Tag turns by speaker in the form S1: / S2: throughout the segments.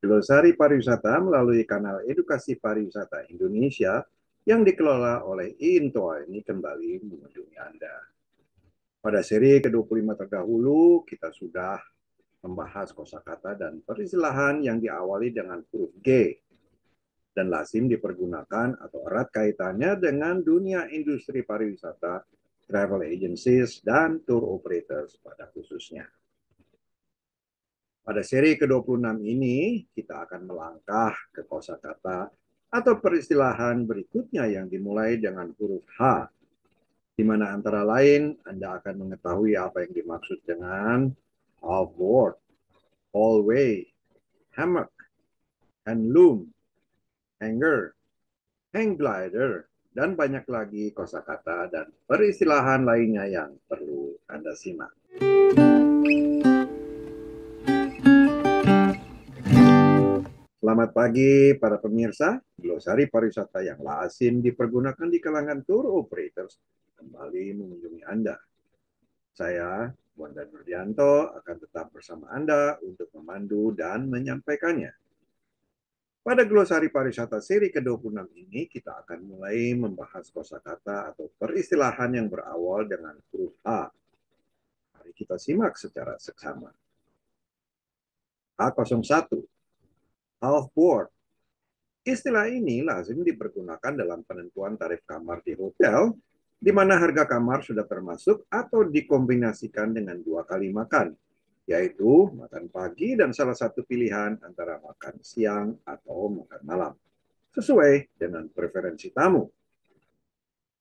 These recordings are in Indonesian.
S1: Glosari Pariwisata melalui kanal Edukasi Pariwisata Indonesia yang dikelola oleh Intoa ini kembali mengunjungi Anda. Pada seri ke-25 terdahulu, kita sudah membahas kosakata dan peristilahan yang diawali dengan huruf G dan lazim dipergunakan atau erat kaitannya dengan dunia industri pariwisata, travel agencies, dan tour operators pada khususnya. Pada seri ke-26 ini, kita akan melangkah ke kosakata atau peristilahan berikutnya yang dimulai dengan huruf H, di mana antara lain Anda akan mengetahui apa yang dimaksud dengan outboard, hallway, hammock, handloom, hanger, hang glider, dan banyak lagi kosakata dan peristilahan lainnya yang perlu Anda simak. Selamat pagi para pemirsa. Glosari pariwisata yang lazim dipergunakan di kalangan tour operators kembali mengunjungi Anda. Saya, Bondan Nurdianto, akan tetap bersama Anda untuk memandu dan menyampaikannya. Pada glosari pariwisata seri ke-26 ini, kita akan mulai membahas kosakata atau peristilahan yang berawal dengan huruf H. Mari kita simak secara seksama. H01, half board. Istilah ini lazim dipergunakan dalam penentuan tarif kamar di hotel, di mana harga kamar sudah termasuk atau dikombinasikan dengan 2 kali makan, yaitu makan pagi dan salah satu pilihan antara makan siang atau makan malam, sesuai dengan preferensi tamu.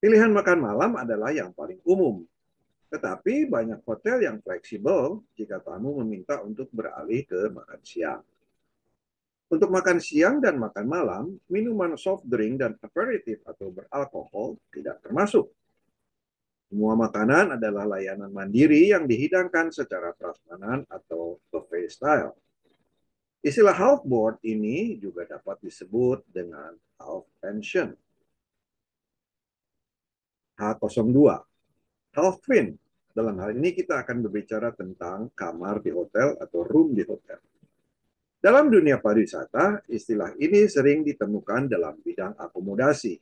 S1: Pilihan makan malam adalah yang paling umum, tetapi banyak hotel yang fleksibel jika tamu meminta untuk beralih ke makan siang. Untuk makan siang dan makan malam, minuman soft drink dan aperitif atau beralkohol tidak termasuk. Semua makanan adalah layanan mandiri yang dihidangkan secara prasmanan atau buffet style. Istilah half board ini juga dapat disebut dengan half pension. H02, half twin. Dalam hal ini kita akan berbicara tentang kamar di hotel atau room di hotel. Dalam dunia pariwisata, istilah ini sering ditemukan dalam bidang akomodasi.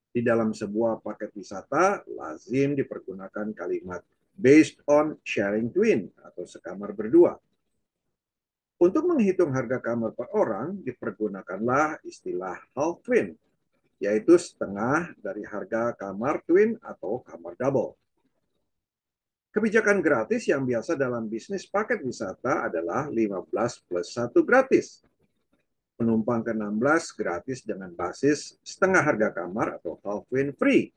S1: Di dalam sebuah paket wisata, lazim dipergunakan kalimat based on sharing twin atau sekamar berdua. Untuk menghitung harga kamar per orang, dipergunakanlah istilah half twin, yaitu setengah dari harga kamar twin atau kamar double. Kebijakan gratis yang biasa dalam bisnis paket wisata adalah 15 plus 1 gratis. Penumpang ke-16 gratis dengan basis setengah harga kamar atau half twin free.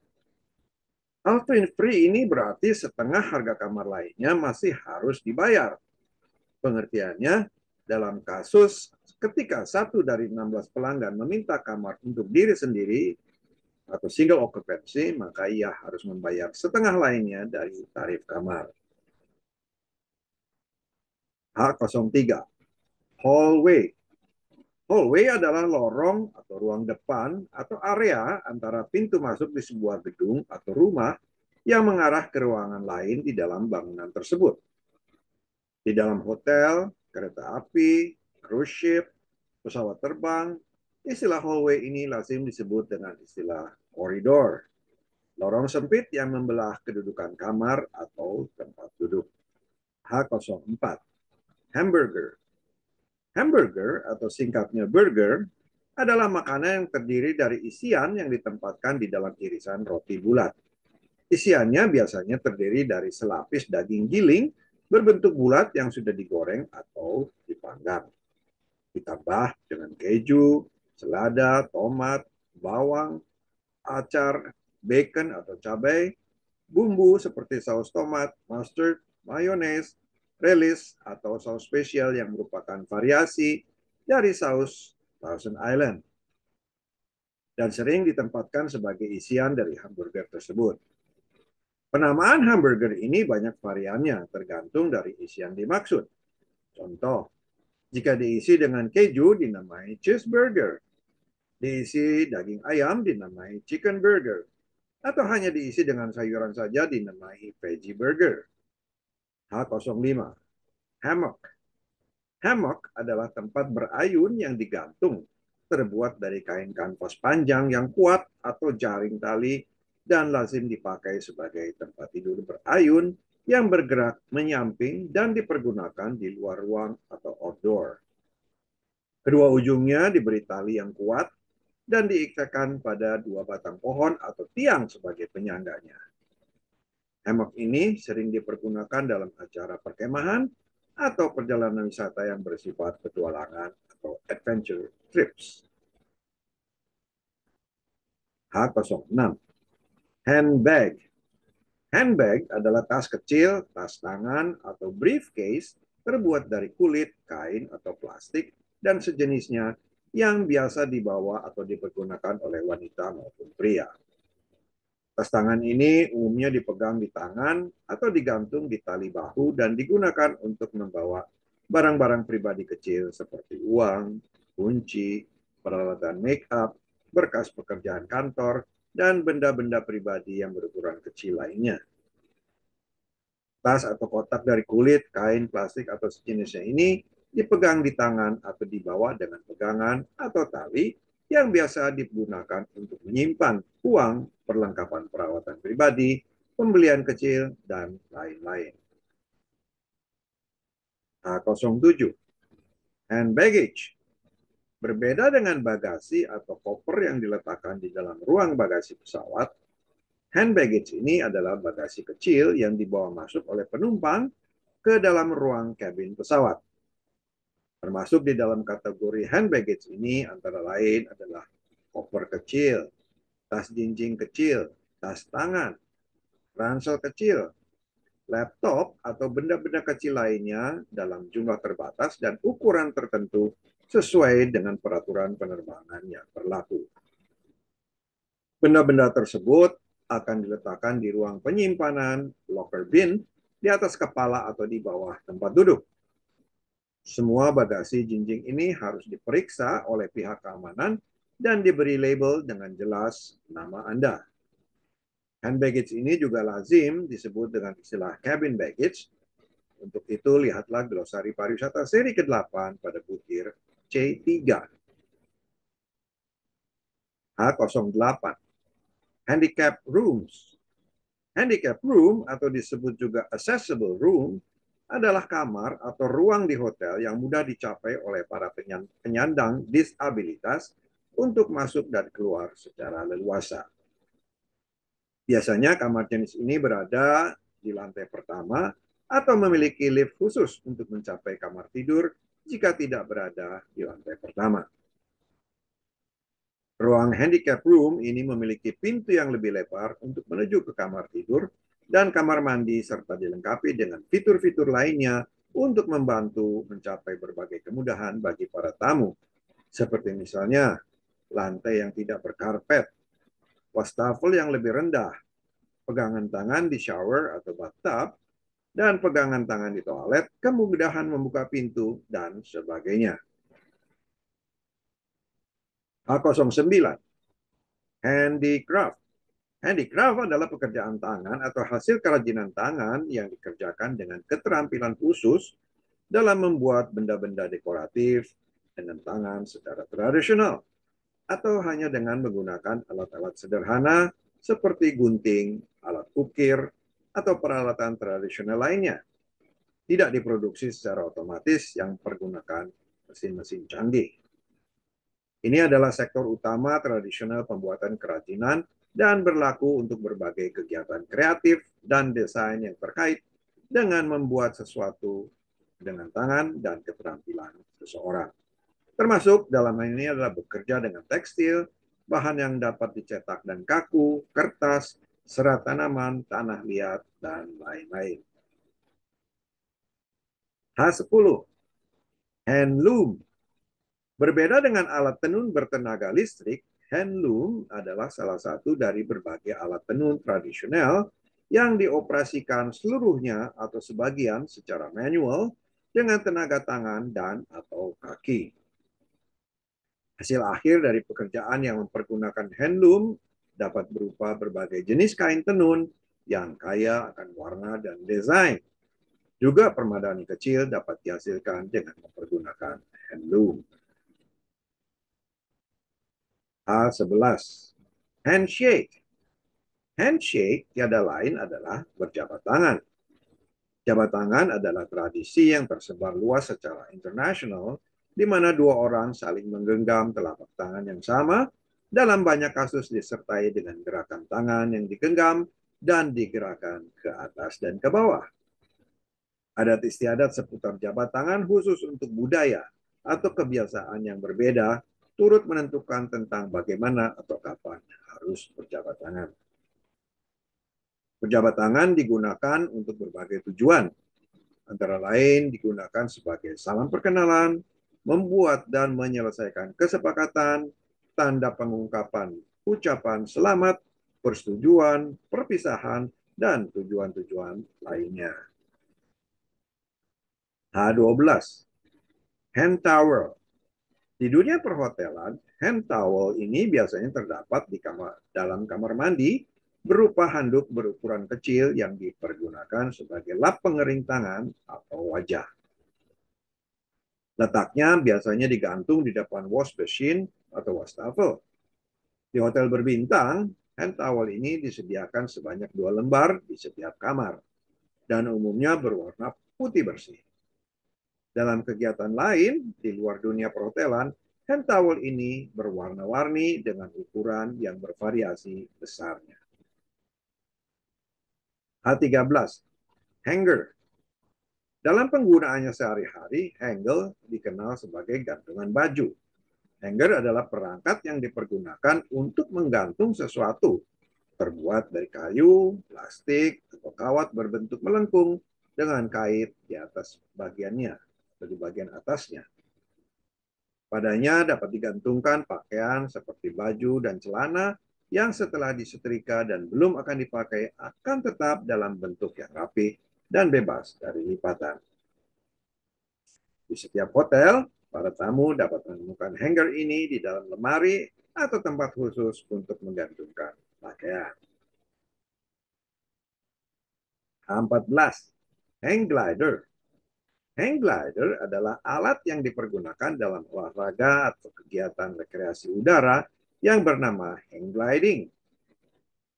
S1: Half twin free ini berarti setengah harga kamar lainnya masih harus dibayar. Pengertiannya, dalam kasus ketika satu dari 16 pelanggan meminta kamar untuk diri sendiri atau single occupancy, maka ia harus membayar setengah lainnya dari tarif kamar. H03, hallway. Hallway adalah lorong atau ruang depan atau area antara pintu masuk di sebuah gedung atau rumah yang mengarah ke ruangan lain di dalam bangunan tersebut. Di dalam hotel, kereta api, cruise ship, pesawat terbang, istilah hallway ini lazim disebut dengan istilah koridor. Lorong sempit yang membelah kedudukan kamar atau tempat duduk. H04, hamburger. Hamburger atau singkatnya burger adalah makanan yang terdiri dari isian yang ditempatkan di dalam irisan roti bulat. Isiannya biasanya terdiri dari selapis daging giling berbentuk bulat yang sudah digoreng atau dipanggang. Ditambah dengan keju, selada, tomat, bawang, acar, bacon atau cabai, bumbu seperti saus tomat, mustard, mayones, relish, atau saus spesial yang merupakan variasi dari saus Thousand Island dan sering ditempatkan sebagai isian dari hamburger tersebut. Penamaan hamburger ini banyak variannya tergantung dari isian dimaksud. Contoh, jika diisi dengan keju dinamai cheeseburger, diisi daging ayam dinamai chicken burger, atau hanya diisi dengan sayuran saja dinamai veggie burger. H05, hammock. Hammock adalah tempat berayun yang digantung, terbuat dari kain kanvas panjang yang kuat atau jaring tali dan lazim dipakai sebagai tempat tidur berayun yang bergerak menyamping dan dipergunakan di luar ruang atau outdoor. Kedua ujungnya diberi tali yang kuat dan diikatkan pada dua batang pohon atau tiang sebagai penyangganya. Hammock ini sering dipergunakan dalam acara perkemahan atau perjalanan wisata yang bersifat petualangan atau adventure trips. H06. Handbag. Handbag adalah tas kecil, tas tangan, atau briefcase terbuat dari kulit, kain, atau plastik, dan sejenisnya yang biasa dibawa atau dipergunakan oleh wanita maupun pria. Tas tangan ini umumnya dipegang di tangan atau digantung di tali bahu dan digunakan untuk membawa barang-barang pribadi kecil seperti uang, kunci, peralatan make up, berkas pekerjaan kantor, dan benda-benda pribadi yang berukuran kecil lainnya. Tas atau kotak dari kulit, kain, plastik, atau sejenisnya ini dipegang di tangan atau dibawa dengan pegangan atau tali yang biasa digunakan untuk menyimpan uang, perlengkapan perawatan pribadi, pembelian kecil, dan lain-lain. H07. Hand baggage. Berbeda dengan bagasi atau koper yang diletakkan di dalam ruang bagasi pesawat, hand baggage ini adalah bagasi kecil yang dibawa masuk oleh penumpang ke dalam ruang kabin pesawat. Termasuk di dalam kategori hand baggage ini antara lain adalah koper kecil, tas jinjing kecil, tas tangan, ransel kecil, laptop atau benda-benda kecil lainnya dalam jumlah terbatas dan ukuran tertentu sesuai dengan peraturan penerbangan yang berlaku. Benda-benda tersebut akan diletakkan di ruang penyimpanan locker bin di atas kepala atau di bawah tempat duduk. Semua bagasi jinjing ini harus diperiksa oleh pihak keamanan dan diberi label dengan jelas nama Anda. Hand baggage ini juga lazim disebut dengan istilah cabin baggage. Untuk itu, lihatlah glosari pariwisata seri ke-8 pada butir C3. H08. Handicap rooms. Handicap room atau disebut juga accessible room adalah kamar atau ruang di hotel yang mudah dicapai oleh para penyandang disabilitas untuk masuk dan keluar secara leluasa. Biasanya kamar jenis ini berada di lantai pertama atau memiliki lift khusus untuk mencapai kamar tidur jika tidak berada di lantai pertama. Ruang handicap room ini memiliki pintu yang lebih lebar untuk menuju ke kamar tidur dan kamar mandi serta dilengkapi dengan fitur-fitur lainnya untuk membantu mencapai berbagai kemudahan bagi para tamu. Seperti misalnya lantai yang tidak berkarpet, wastafel yang lebih rendah, pegangan tangan di shower atau bathtub, dan pegangan tangan di toilet, kemudahan membuka pintu, dan sebagainya. H09. Handicraft. Handicraft adalah pekerjaan tangan atau hasil kerajinan tangan yang dikerjakan dengan keterampilan khusus dalam membuat benda-benda dekoratif dengan tangan secara tradisional atau hanya dengan menggunakan alat-alat sederhana seperti gunting, alat ukir, atau peralatan tradisional lainnya. Tidak diproduksi secara otomatis yang menggunakan mesin-mesin canggih. Ini adalah sektor utama tradisional pembuatan kerajinan dan berlaku untuk berbagai kegiatan kreatif dan desain yang terkait dengan membuat sesuatu dengan tangan dan keterampilan seseorang. Termasuk dalam hal ini adalah bekerja dengan tekstil, bahan yang dapat dicetak dan kaku, kertas, serat tanaman, tanah liat, dan lain-lain. H10. Handloom. Berbeda dengan alat tenun bertenaga listrik, handloom adalah salah satu dari berbagai alat tenun tradisional yang dioperasikan seluruhnya atau sebagian secara manual dengan tenaga tangan dan atau kaki. Hasil akhir dari pekerjaan yang mempergunakan handloom dapat berupa berbagai jenis kain tenun yang kaya akan warna dan desain. Juga permadani kecil dapat dihasilkan dengan mempergunakan handloom. A11. Handshake. Handshake tiada lain adalah berjabat tangan. Jabat tangan adalah tradisi yang tersebar luas secara internasional, di mana dua orang saling menggenggam telapak tangan yang sama, dalam banyak kasus disertai dengan gerakan tangan yang digenggam dan digerakkan ke atas dan ke bawah. Adat istiadat seputar jabat tangan khusus untuk budaya atau kebiasaan yang berbeda turut menentukan tentang bagaimana atau kapan harus berjabat tangan. Berjabat tangan digunakan untuk berbagai tujuan, antara lain digunakan sebagai salam perkenalan, membuat dan menyelesaikan kesepakatan, tanda pengungkapan ucapan selamat, persetujuan, perpisahan, dan tujuan-tujuan lainnya. H12. Hand towel. Di dunia perhotelan, hand towel ini biasanya terdapat di dalam kamar mandi berupa handuk berukuran kecil yang dipergunakan sebagai lap pengering tangan atau wajah. Letaknya biasanya digantung di depan wash machine atau wastafel. Di hotel berbintang, hand towel ini disediakan sebanyak 2 lembar di setiap kamar dan umumnya berwarna putih bersih. Dalam kegiatan lain di luar dunia perhotelan, hand towel ini berwarna-warni dengan ukuran yang bervariasi besarnya. H13. Hanger. Dalam penggunaannya sehari-hari, hanger dikenal sebagai gantungan baju. Hanger adalah perangkat yang dipergunakan untuk menggantung sesuatu, terbuat dari kayu, plastik, atau kawat berbentuk melengkung dengan kait di atas bagiannya atau di bagian atasnya. Padanya dapat digantungkan pakaian seperti baju dan celana yang setelah disetrika dan belum akan dipakai akan tetap dalam bentuk yang rapi dan bebas dari lipatan. Di setiap hotel, para tamu dapat menemukan hanger ini di dalam lemari atau tempat khusus untuk menggantungkan pakaian. 14. Hang glider. Hang glider adalah alat yang dipergunakan dalam olahraga atau kegiatan rekreasi udara yang bernama hang gliding.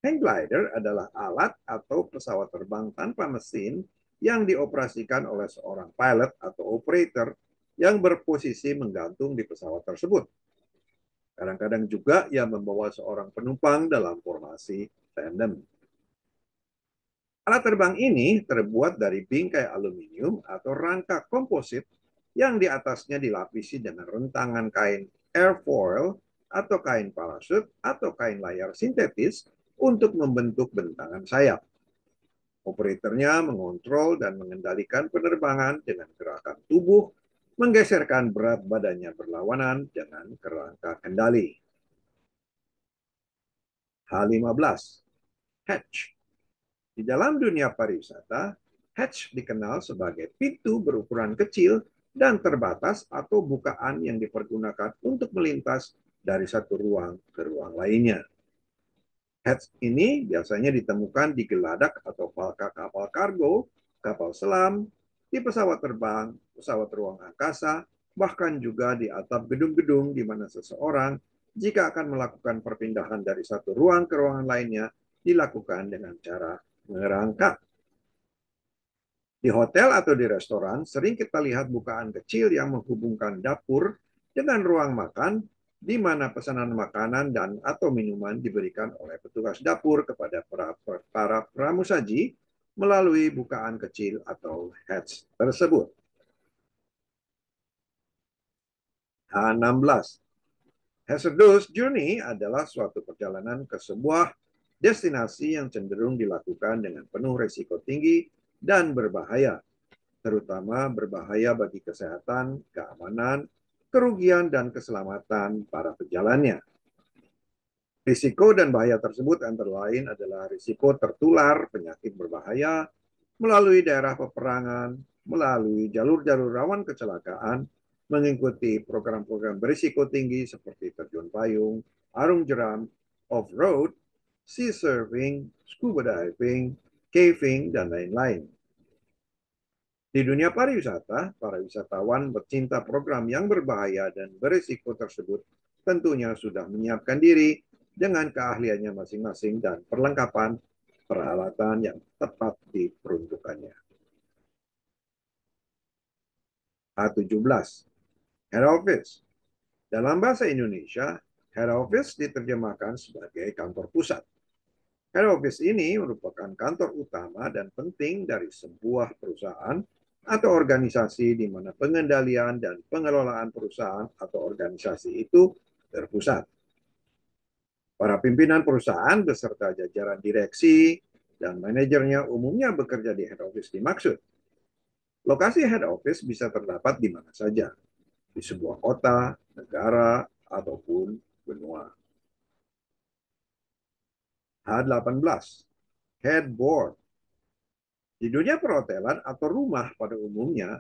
S1: Hang glider adalah alat atau pesawat terbang tanpa mesin yang dioperasikan oleh seorang pilot atau operator yang berposisi menggantung di pesawat tersebut. Kadang-kadang juga ia membawa seorang penumpang dalam formasi tandem. Alat terbang ini terbuat dari bingkai aluminium atau rangka komposit yang di atasnya dilapisi dengan rentangan kain airfoil atau kain parasut atau kain layar sintetis untuk membentuk bentangan sayap. Operatornya mengontrol dan mengendalikan penerbangan dengan gerakan tubuh, menggeserkan berat badannya berlawanan dengan kerangka kendali. H15. Hatch. Di dalam dunia pariwisata, hatch dikenal sebagai pintu berukuran kecil dan terbatas atau bukaan yang dipergunakan untuk melintas dari satu ruang ke ruang lainnya. Hatch ini biasanya ditemukan di geladak atau kapal kargo, kapal selam, di pesawat terbang, pesawat ruang angkasa, bahkan juga di atap gedung-gedung di mana seseorang jika akan melakukan perpindahan dari satu ruang ke ruangan lainnya dilakukan dengan cara mengerangkak. Di hotel atau di restoran, sering kita lihat bukaan kecil yang menghubungkan dapur dengan ruang makan, di mana pesanan makanan dan atau minuman diberikan oleh petugas dapur kepada para pramusaji melalui bukaan kecil atau hatch tersebut. H16. Hazardous journey adalah suatu perjalanan ke sebuah destinasi yang cenderung dilakukan dengan penuh risiko tinggi dan berbahaya, terutama berbahaya bagi kesehatan, keamanan, kerugian, dan keselamatan para pejalannya. Risiko dan bahaya tersebut antara lain adalah risiko tertular penyakit berbahaya melalui daerah peperangan, melalui jalur-jalur rawan kecelakaan, mengikuti program-program berisiko tinggi seperti terjun payung, arung jeram, off-road, sea surfing, scuba diving, caving, dan lain-lain. Di dunia pariwisata, para wisatawan pecinta program yang berbahaya dan berisiko tersebut tentunya sudah menyiapkan diri dengan keahliannya masing-masing dan perlengkapan peralatan yang tepat diperuntukannya. A17. Head Office. Dalam bahasa Indonesia, Head Office diterjemahkan sebagai kantor pusat. Head Office ini merupakan kantor utama dan penting dari sebuah perusahaan atau organisasi di mana pengendalian dan pengelolaan perusahaan atau organisasi itu terpusat. Para pimpinan perusahaan beserta jajaran direksi dan manajernya umumnya bekerja di head office dimaksud. Lokasi head office bisa terdapat di mana saja, di sebuah kota, negara, ataupun benua. H18. Headboard. Di dunia perhotelan atau rumah pada umumnya,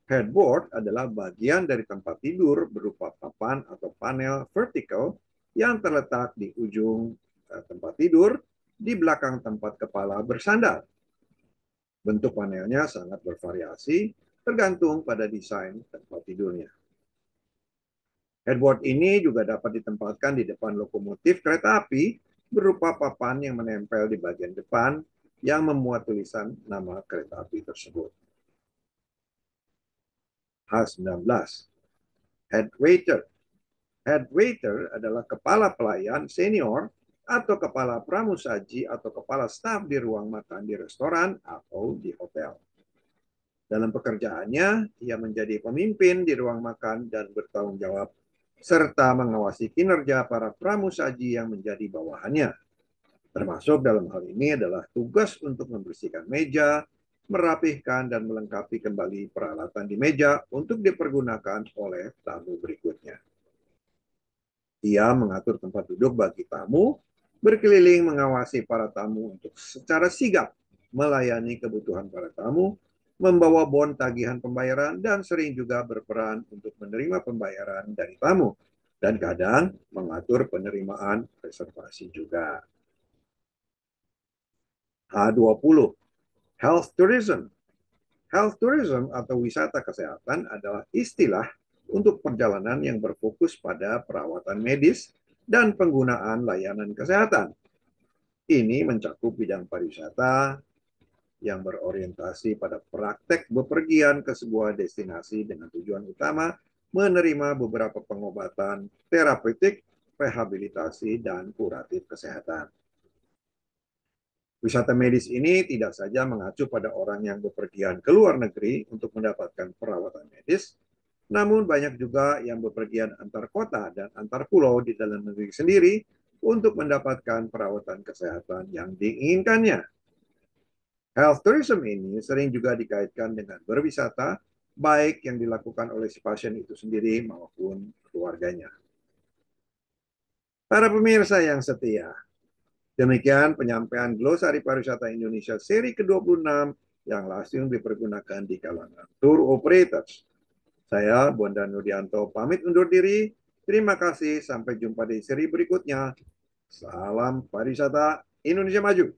S1: headboard adalah bagian dari tempat tidur berupa papan atau panel vertikal yang terletak di ujung tempat tidur di belakang tempat kepala bersandar. Bentuk panelnya sangat bervariasi tergantung pada desain tempat tidurnya. Headboard ini juga dapat ditempatkan di depan lokomotif kereta api berupa papan yang menempel di bagian depan yang memuat tulisan nama kereta api tersebut. H19. Head waiter. Head waiter adalah kepala pelayan senior atau kepala pramusaji atau kepala staf di ruang makan di restoran atau di hotel. Dalam pekerjaannya, ia menjadi pemimpin di ruang makan dan bertanggung jawab serta mengawasi kinerja para pramusaji yang menjadi bawahannya. Termasuk dalam hal ini adalah tugas untuk membersihkan meja, merapihkan dan melengkapi kembali peralatan di meja untuk dipergunakan oleh tamu berikutnya. Ia mengatur tempat duduk bagi tamu, berkeliling mengawasi para tamu untuk secara sigap melayani kebutuhan para tamu, membawa bon tagihan pembayaran, dan sering juga berperan untuk menerima pembayaran dari tamu, dan kadang mengatur penerimaan reservasi juga. H20. Health Tourism. Health tourism atau wisata kesehatan adalah istilah untuk perjalanan yang berfokus pada perawatan medis dan penggunaan layanan kesehatan. Ini mencakup bidang pariwisata yang berorientasi pada praktek bepergian ke sebuah destinasi dengan tujuan utama menerima beberapa pengobatan terapeutik, rehabilitasi, dan kuratif kesehatan. Wisata medis ini tidak saja mengacu pada orang yang bepergian ke luar negeri untuk mendapatkan perawatan medis, namun banyak juga yang bepergian antar kota dan antar pulau di dalam negeri sendiri untuk mendapatkan perawatan kesehatan yang diinginkannya. Health tourism ini sering juga dikaitkan dengan berwisata, baik yang dilakukan oleh si pasien itu sendiri maupun keluarganya. Para pemirsa yang setia, demikian penyampaian glosari pariwisata Indonesia seri ke-26 yang langsung dipergunakan di kalangan tour operators. Saya, Bondan Nudianto, pamit undur diri. Terima kasih, sampai jumpa di seri berikutnya. Salam pariwisata Indonesia Maju.